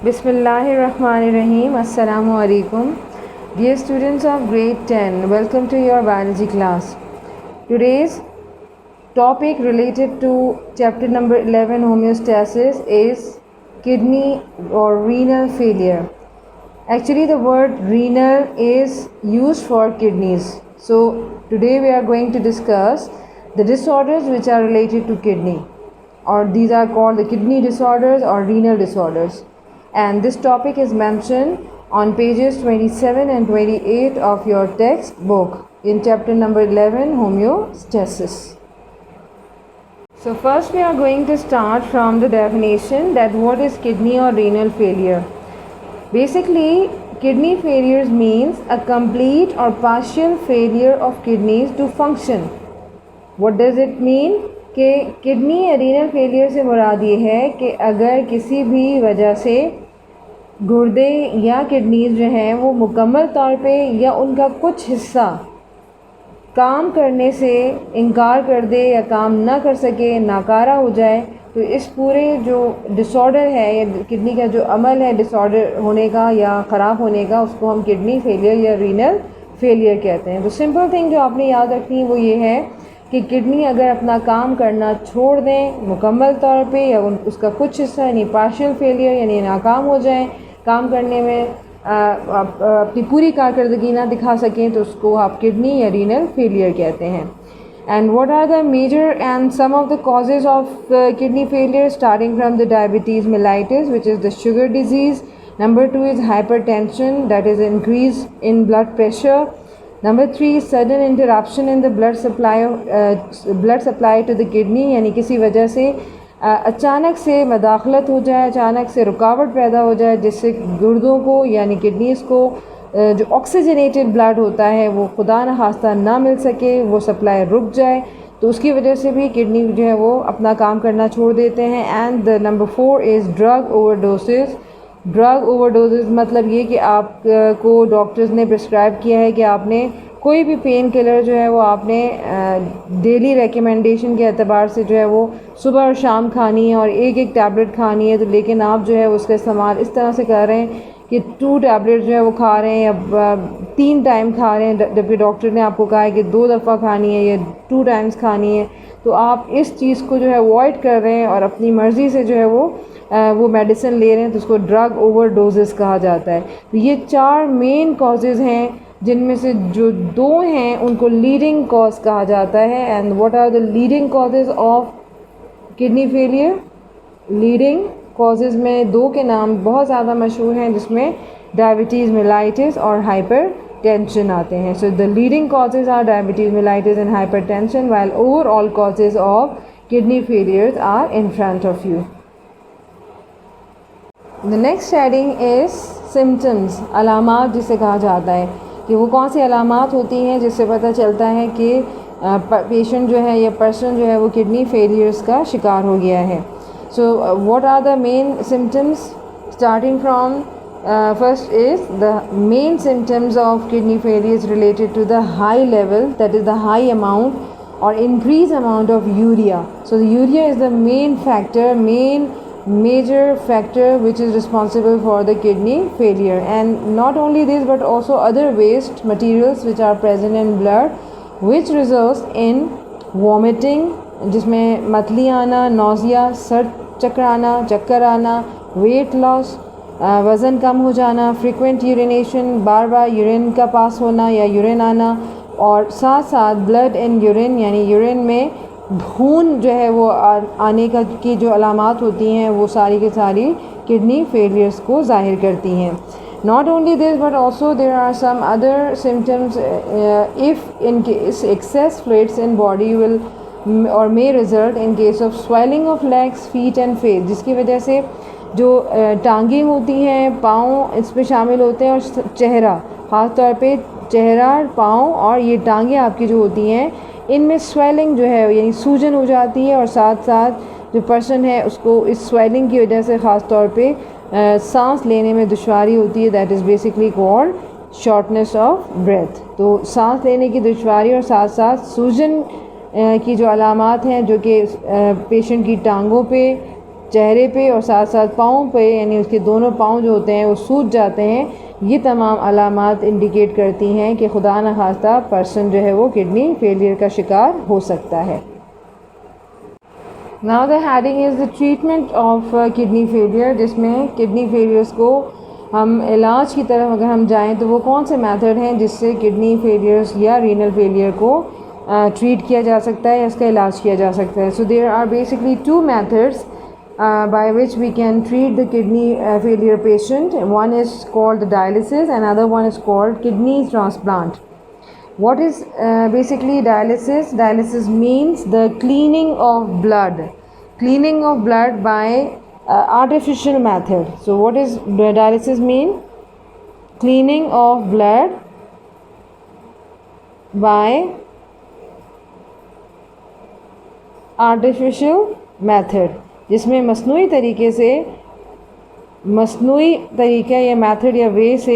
Bismillahirrahmanirrahim. Assalamu alaikum. Dear students of grade 10, welcome to your biology class. Today's topic related to chapter number 11 homeostasis is kidney or renal failure. Actually the word renal is used for kidneys. So today we are going to discuss the disorders which are related to kidney, or these are called the kidney disorders or renal disorders. And this topic is mentioned on pages 27 and 28 of your textbook in chapter number 11 homeostasis. So first we are going to start from the definition that what is kidney or renal failure. Basically kidney failures means a complete or partial failure of kidneys to function. What does it mean? कि kidney या renal failure से मुराद ये है कि अगर किसी भी वजह से गुर्दे या किडनीज जो हैं वो मुकम्मल तौर पे या उनका कुछ हिस्सा काम करने से इनकार कर दे या काम ना कर सके, नाकारा हो जाए, तो इस पूरे जो डिसऑर्डर है या किडनी का जो अमल है डिसऑर्डर होने का या ख़राब होने का, उसको हम किडनी फेलियर या रीनल फेलियर कहते हैं. तो सिंपल थिंग जो आपने याद रखनी है वो ये है कि किडनी अगर अपना काम करना छोड़ दें मुकम्मल तौर पे या उसका कुछ हिस्सा यानी पार्शियल फेलियर यानी नाकाम हो जाए, काम करने में अपनी पूरी कारकर्दगी ना दिखा सकें, तो उसको आप किडनी या रीनल फेलियर कहते हैं. And what are the major and some of the causes of kidney failure starting from the diabetes mellitus which is the sugar disease. Number 2 is hypertension, that is increase in blood pressure. Number 3 is sudden interruption in the blood supply to the kidney, यानी किसी वजह से अचानक से मदाखलत हो जाए, अचानक से रुकावट पैदा हो जाए जिससे गुर्दों को यानी किडनीज़ को जो ऑक्सीजनेटेड ब्लड होता है वो खुदा न खास्ता ना मिल सके, वो सप्लाई रुक जाए, तो उसकी वजह से भी किडनी जो है वो अपना काम करना छोड़ देते हैं. And the number 4 is drug overdoses. Drug overdoses मतलब ये कि आपको डॉक्टर्स ने प्रिस्क्राइब किया है कि आपने कोई भी पेन किलर जो है वो आपने डेली रेकमेंडेशन के एतबार से जो है वो सुबह और शाम खानी है और एक एक टैबलेट खानी है, तो लेकिन आप जो है उसका इस्तेमाल इस तरह से कर रहे हैं कि 2 टैबलेट जो है वो खा रहे हैं या 3 टाइम खा रहे हैं, जबकि डॉक्टर ने आपको कहा है कि 2 दफ़ा खानी है या 2 टाइम्स खानी है. तो आप इस चीज़ को जो है अवॉइड कर रहे हैं और अपनी मर्ज़ी से जो है वो मेडिसिन ले रहे हैं, तो उसको ड्रग ओवरडोजेस कहा जाता है. तो ये 4 मेन कॉजेज़ हैं जिनमें से जो 2 हैं उनको लीडिंग कॉज कहा जाता है. And what are the leading causes of kidney failure? Leading causes में 2 के नाम बहुत ज़्यादा मशहूर हैं जिसमें डायबिटीज़ मेलाइटिस और हाइपर टेंशन आते हैं. So the leading causes are diabetes mellitus and hypertension, while overall causes of kidney failures are in front of you. The next heading is symptoms, अलामात जिसे कहा जाता है कि वो कौन सी अलामात होती हैं जिससे पता चलता है कि पेशेंट जो है या पर्सन जो है वो किडनी फेलियर्स का शिकार हो गया है. So what are the main symptoms starting from first is the main symptoms of kidney failures related to the high level, that is the high amount और increase amount of urea. So the urea is the main factor, major factor which is responsible for the kidney failure. And not only this but also other waste materials which are present in blood which results in vomiting, जिसमें मतली आना, nausea, sir चकराना, चक्कर आना, weight loss, वज़न कम हो जाना, frequent urination, बार बार urine का पास होना या यूरिन आना, और साथ साथ blood in urine यानी यूरिन में खून जो है वो आने का की जो अलामात होती हैं वो सारी की सारी किडनी फेलियर्स को ज़ाहिर करती हैं. Not only this but also there are some other symptoms if in case excess fluids in body will और may result in case of swelling of legs, feet and face, जिसकी वजह से जो टांगें होती हैं, पाँव इसमें शामिल होते हैं और चेहरा, ख़ास तौर पे चेहरा, पाँव और ये टांगें आपकी जो होती हैं इनमें स्वेलिंग जो है यानी सूजन हो जाती है, और साथ साथ जो पर्सन है उसको इस स्वेलिंग की वजह से ख़ास तौर पे सांस लेने में दुश्वारी होती है. That is basically called shortness of breath. तो सांस लेने की दुश्वारी और साथ साथ सूजन की जो अलामात हैं जो कि पेशेंट की टांगों पे चेहरे पे और साथ साथ पाँव पे, यानी उसके दोनों पाँव जो होते हैं वो सूज जाते हैं। ये तमाम अलामात इंडिकेट करती हैं कि खुदा न खास्ता पर्सन जो है वो किडनी फेलियर का शिकार हो सकता है। Now the heading is the treatment of kidney failure, जिसमें किडनी फेलियर्स को हम इलाज की तरफ अगर हम जाएं तो वो कौन से मेथड हैं जिससे किडनी फेलियर्स या रीनल फेलियर को ट्रीट किया जा सकता है या इसका इलाज किया जा सकता है। So there are basically two methods by which we can treat the kidney failure patient. One is called the dialysis, another one is called kidney transplant. What is basically dialysis? Dialysis means the cleaning of blood by artificial method. So what is dialysis mean? Cleaning of blood by artificial method, जिसमें मसनूई तरीका या method या वे से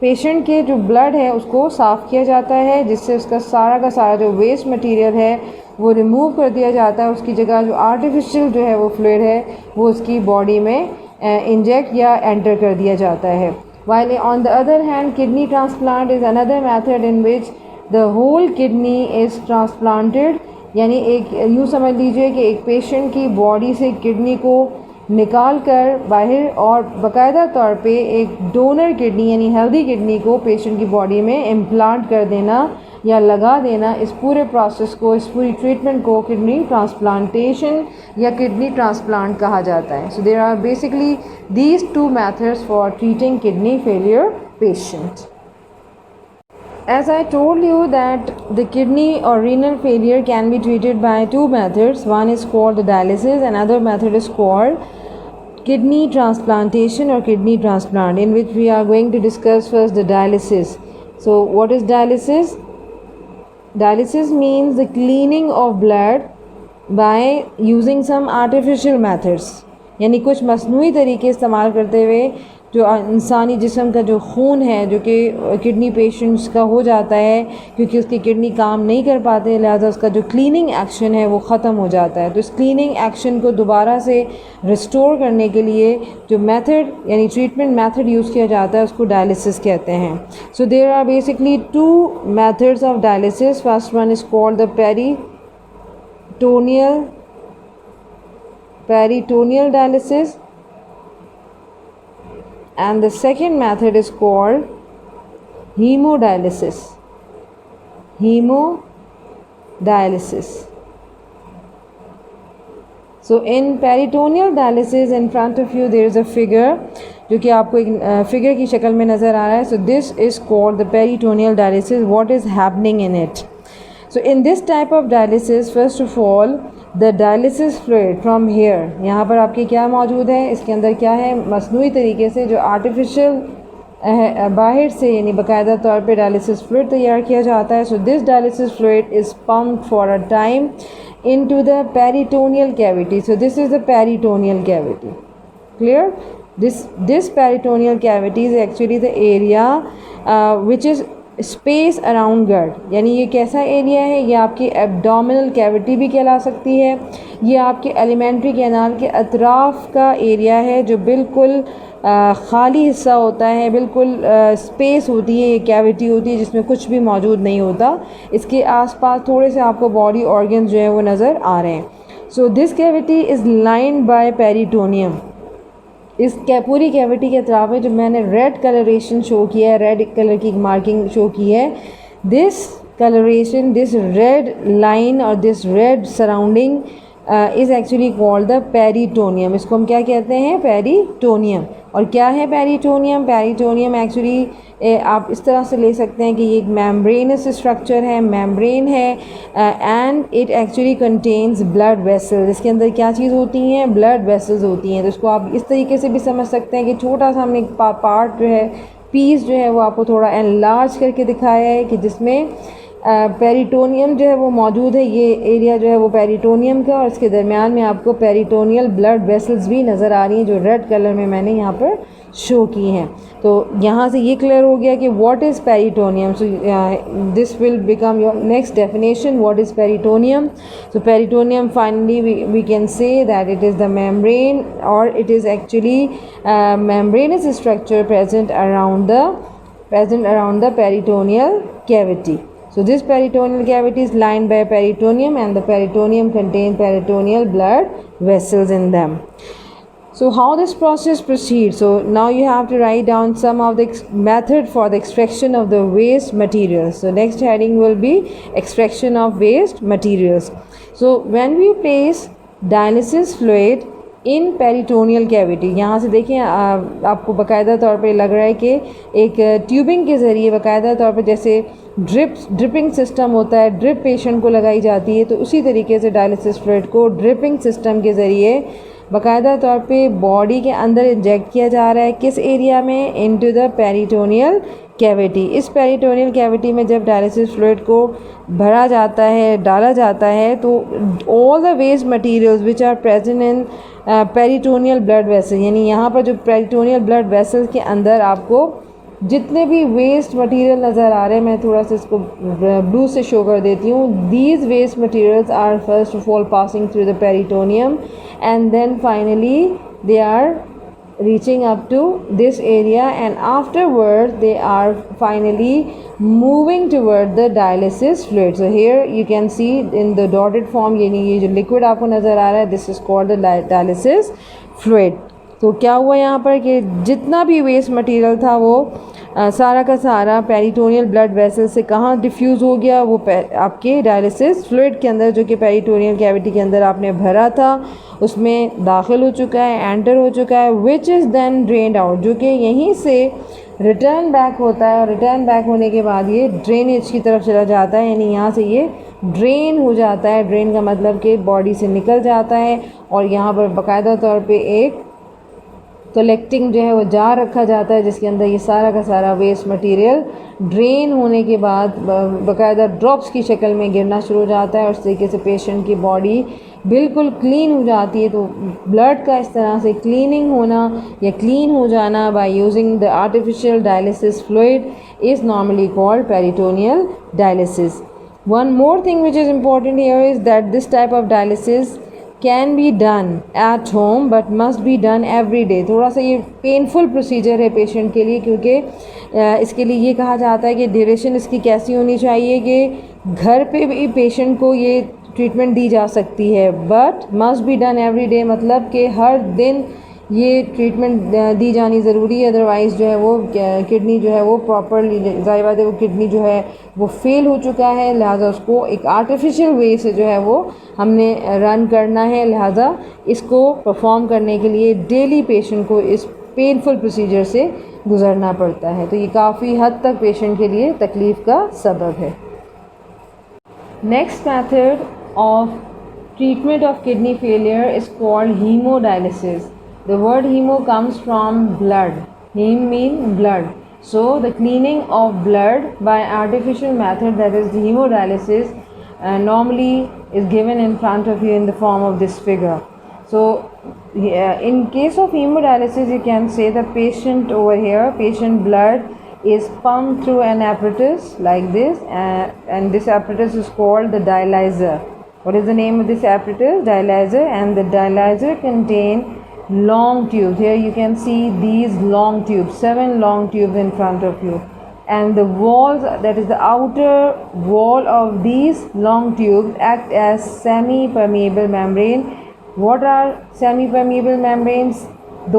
patient के जो blood है उसको साफ़ किया जाता है, जिससे उसका सारा का सारा जो वेस्ट मटेरियल है वो रिमूव कर दिया जाता है। उसकी जगह जो आर्टिफिशियल जो है वो फ्लूइड है वो उसकी बॉडी में इंजेक्ट या एंटर कर दिया जाता है। While on the other hand kidney transplant is another method in which the whole kidney is transplanted, यानी एक यूँ समझ लीजिए कि एक पेशेंट की बॉडी से किडनी को निकाल कर बाहर और बाकायदा तौर पे एक डोनर किडनी यानी हेल्दी किडनी को पेशेंट की बॉडी में इम्प्लांट कर देना या लगा देना, इस पूरे प्रोसेस को, इस पूरी ट्रीटमेंट को किडनी ट्रांसप्लांटेशन या किडनी ट्रांसप्लांट कहा जाता है। So there are basically these two methods for treating kidney failure patient. As I told you that the kidney or renal failure can be treated by two methods. One is called the dialysis, another method is called kidney transplantation or kidney transplant, in which we are going to discuss first the dialysis. So what is dialysis? Dialysis means the cleaning of blood by using some artificial methods, यानी कुछ मसनूई तरीके इस्तेमाल करते हुए जो इंसानी जिस्म का जो खून है जो कि किडनी पेशेंट्स का हो जाता है क्योंकि उसकी किडनी काम नहीं कर पाते, लिहाजा उसका जो क्लीनिंग एक्शन है वो ख़त्म हो जाता है। तो इस क्लीनिंग एक्शन को दोबारा से रिस्टोर करने के लिए जो मेथड यानी ट्रीटमेंट मेथड यूज़ किया जाता है उसको डायलिसिस कहते हैं। So there are basically two methods of dialysis. First one is called the peritoneal dialysis, and the second method is called hemodialysis. So in peritoneal dialysis, in front of you there is a figure जो कि आपको एक figure की शक्ल में नज़र आ रहा है। So this is called the peritoneal dialysis. What is happening in it? So in this type of dialysis, first of all the dialysis fluid from here, यहाँ पर आपके क्या मौजूद है, इसके अंदर क्या है, मसनूई तरीके से जो आर्टिफिशियल बाहर से यानी बाकायदा तौर पे डायलिसिस फ्लूइड तैयार किया जाता है। So this dialysis fluid is pumped for a time into the peritoneal cavity. So this is the peritoneal cavity. Clear? This peritoneal cavity is actually the area which is space around gut, यानी ये कैसा area है, ये आपकी abdominal cavity भी कहला सकती है। ये आपके एलिमेंट्री कैनाल के अतराफ़ का एरिया है जो बिल्कुल ख़ाली हिस्सा होता है, बिल्कुल स्पेस होती है, ये कैविटी होती है जिसमें कुछ भी मौजूद नहीं होता। इसके आसपास थोड़े से आपको बॉडी ऑर्गन्स जो है वो नज़र आ रहे हैं। So this cavity is lined by peritoneum. इस पूरी कैविटी के अतराफ़ में जो मैंने रेड कलरेशन शो किया है, रेड कलर की मार्किंग शो की है, this coloration, this red line और this red surrounding is actually called the peritoneum. इसको हम क्या कहते हैं, पेरिटोनियम। और क्या है पेरिटोनियम? पेरिटोनियम एक्चुअली आप इस तरह से ले सकते हैं कि ये एक मेम्ब्रेनस स्ट्रक्चर है, मेम्ब्रेन है, and it actually contains blood vessels. इसके अंदर क्या चीज़ होती हैं, ब्लड वेसल्स होती हैं। तो इसको आप इस तरीके से भी समझ सकते हैं कि छोटा सा हमने पार्ट जो है, पीस जो है वो आपको थोड़ा एनलार्ज करके दिखाया है कि जिसमें पेरिटोनियम जो है वो मौजूद है। ये एरिया जो है वो पेरिटोनियम का, और इसके दरमियान में आपको पेरिटोनियल ब्लड वेसल्स भी नज़र आ रही हैं जो रेड कलर में मैंने यहाँ पर शो की हैं। तो यहाँ से ये क्लियर हो गया कि what is peritoneum. So this will become your next definition, what is peritoneum. So peritoneum finally we can say that it is the membrane, और it is actually membranous structure present around the peritoneal cavity. So this peritoneal cavity is lined by peritoneum, and the peritoneum contains peritoneal blood vessels in them. So how this process proceeds? So now you have to write down some of the method for the extraction of the waste materials. So next heading will be extraction of waste materials. So when we place dialysis fluid in peritoneal cavity, यहाँ से देखिए आपको बाकायदा तौर पे लग रहा है कि एक ट्यूबिंग के ज़रिए बाकायदा तौर पे जैसे ड्रिपिंग सिस्टम होता है, ड्रिप पेशेंट को लगाई जाती है, तो उसी तरीके से डायलिसिस फ्लूइड को ड्रिपिंग सिस्टम के ज़रिए बाकायदा तौर पे बॉडी के अंदर इंजेक्ट किया जा रहा है। किस एरिया में? Into the peritoneal cavity. इस पेरिटोनियल कैविटी में जब डायलिसिस फ्लूइड को भरा जाता है, डाला जाता है, तो all the waste materials which are present in peritoneal blood vessel, यानी यहाँ पर जो पेरिटोनियल ब्लड वेसल्स के अंदर आपको जितने भी वेस्ट मटेरियल नज़र आ रहे हैं, मैं थोड़ा सा इसको ब्लू से शो कर देती हूँ। These waste materials are first of all passing through the peritoneum, and then finally they are reaching up to this area, and afterwards they are finally moving toward the dialysis fluid. So here you can see in the dotted form, ये जो liquid आपको नज़र आ रहा है, this is called the dialysis fluid. तो क्या हुआ यहाँ पर कि जितना भी वेस्ट मटेरियल था वो सारा का सारा पेरिटोनियल ब्लड वेसल से कहाँ डिफ्यूज़ हो गया? वो आपके डायलिसिस फ्लूइड के अंदर, जो कि पेरिटोनियल कैविटी के अंदर आपने भरा था, उसमें दाखिल हो चुका है, एंटर हो चुका है, which is then drained out, जो कि यहीं से रिटर्न बैक होता है, और रिटर्न बैक होने के बाद ये ड्रेनेज की तरफ चला जाता है, यानी यहाँ से ये ड्रेन हो जाता है। ड्रेन का मतलब कि बॉडी से निकल जाता है, और यहाँ पर बाकायदा तौर पे एक कलेक्टिंग जो है वो जार रखा जाता है, जिसके अंदर ये सारा का सारा वेस्ट मटेरियल ड्रेन होने के बाद बाकायदा ड्रॉप्स की शक्ल में गिरना शुरू हो जाता है, और इस तरीके से पेशेंट की बॉडी बिल्कुल क्लीन हो जाती है। तो ब्लड का इस तरह से क्लीनिंग होना या क्लीन हो जाना by using the artificial dialysis fluid is normally called peritoneal dialysis. One more thing which is important here is that this type of dialysis can be done at home but must be done every day. थोड़ा सा ये painful procedure है patient के लिए, क्योंकि इसके लिए ये कहा जाता है कि ड्यूरेशन इसकी कैसी होनी चाहिए कि घर पे भी पेशेंट को ये ट्रीटमेंट दी जा सकती है, but must be done every day, मतलब कि हर दिन ये ट्रीटमेंट दी जानी ज़रूरी है, अदरवाइज़ जो है वो किडनी जो है वो प्रॉपरली, ज़ाहिर बात है वो किडनी जो है वो फेल हो चुका है, लिहाजा उसको एक आर्टिफिशियल वे से जो है वो हमने रन करना है। लिहाजा इसको परफॉर्म करने के लिए डेली पेशेंट को इस पेनफुल प्रोसीजर से गुज़रना पड़ता है, तो ये काफ़ी हद तक पेशेंट के लिए तकलीफ़ का सबब है। Next method of treatment of kidney failure is called haemodialysis. The word hemo comes from blood. Hem mean blood. So the cleaning of blood by artificial method, that is the hemodialysis, normally is given in front of you in the form of this figure. So in case of hemodialysis, you can say the patient over here, patient blood is pumped through an apparatus like this, and this apparatus is called the dialyzer. What is the name of this apparatus? Dialyzer. And the dialyzer contain long tubes. Here you can see these long tubes, 7 long tubes in front of you, and the walls, that is the outer wall of these long tubes, act as semi-permeable membrane. What are semi-permeable membranes?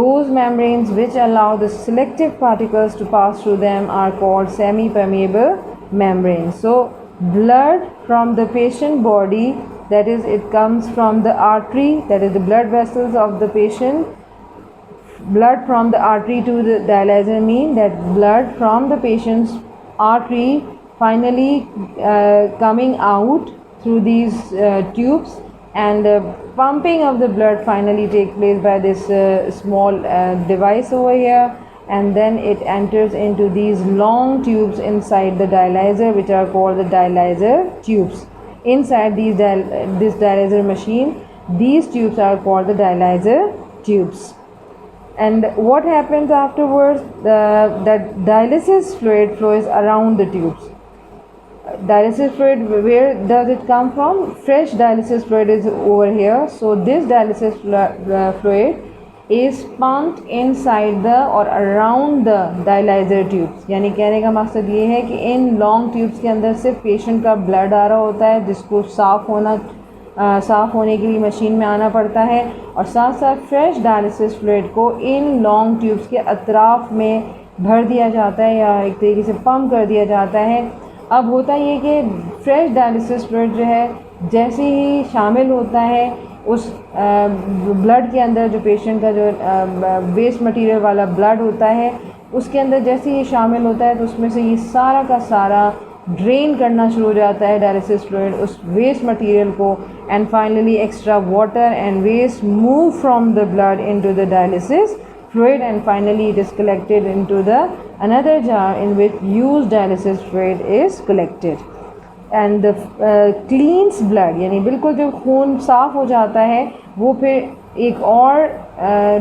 Those membranes which allow the selective particles to pass through them are called semi-permeable membranes. So blood from the patient body, that is, it comes from the artery, that is the blood vessels of the patient. Blood from the artery to the dialyzer mean that blood from the patient's artery finally coming out through these tubes, and pumping of the blood finally take place by this small device over here, and then it enters into these long tubes inside the dialyzer, which are called the dialyzer tubes. Inside this dialyzer machine, these tubes are called the dialyzer tubes. And what happens afterwards? That dialysis fluid flows around the tubes. Dialysis fluid, where does it come from? Fresh dialysis fluid is over here. So this dialysis fluid is pumped inside the or around the dialyzer tubes. यानी कहने का मकसद ये है कि in long tubes के अंदर सिर्फ पेशेंट का ब्लड आ रहा होता है, जिसको साफ़ होने के लिए मशीन में आना पड़ता है, और साथ साथ फ्रेश डायलिसिस फ्लूइड को इन लॉन्ग ट्यूब्स के अतराफ़ में भर दिया जाता है या एक तरीके से पंप कर दिया जाता है। अब होता ये कि फ्रेश डायलिसिस फ्लूइड जो है जैसे ही शामिल होता है उस ब्लड के अंदर, जो पेशेंट का जो वेस्ट मटेरियल वाला ब्लड होता है उसके अंदर जैसे ही शामिल होता है तो उसमें से ये सारा का सारा ड्रेन करना शुरू हो जाता है डायलिसिस फ्लूइड उस वेस्ट मटेरियल को, and finally extra water and waste move from the blood into the dialysis fluid, and finally it is collected into the another jar in which used dialysis fluid is collected, and the cleans blood, यानी बिल्कुल जो खून साफ़ हो जाता है वो फिर एक और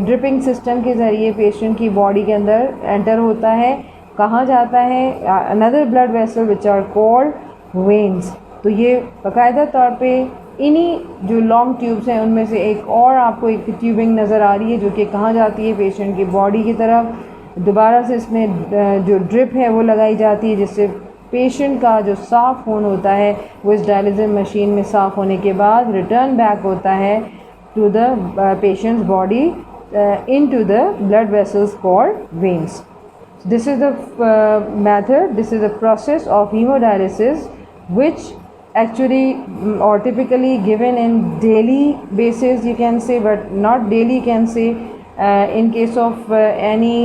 ड्रिपिंग सिस्टम के ज़रिए पेशेंट की बॉडी के अंदर एंटर होता है। कहाँ जाता है? Another blood vessel which are called veins. तो ये बाकायदा तौर पे इन्हीं जो लॉन्ग ट्यूब्स हैं उनमें से एक और आपको एक ट्यूबिंग नज़र आ रही है जो कि कहाँ जाती है? पेशेंट की बॉडी की तरफ। दोबारा से इसमें जो ड्रिप है वो लगाई जाती है जिससे पेशेंट का जो साफ़ खून होता है वो इस डायलिसिस मशीन में साफ़ होने के बाद रिटर्न बैक होता है to the patient's body into the blood vessels called veins. This is the method, this is the process of hemodialysis, which actually or typically given in daily basis you can say, but not daily you can say, in case of any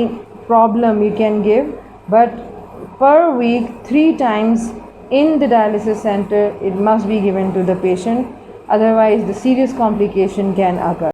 problem you can give, but per week 3 times in the dialysis center it must be given to the patient, otherwise the serious complication can occur.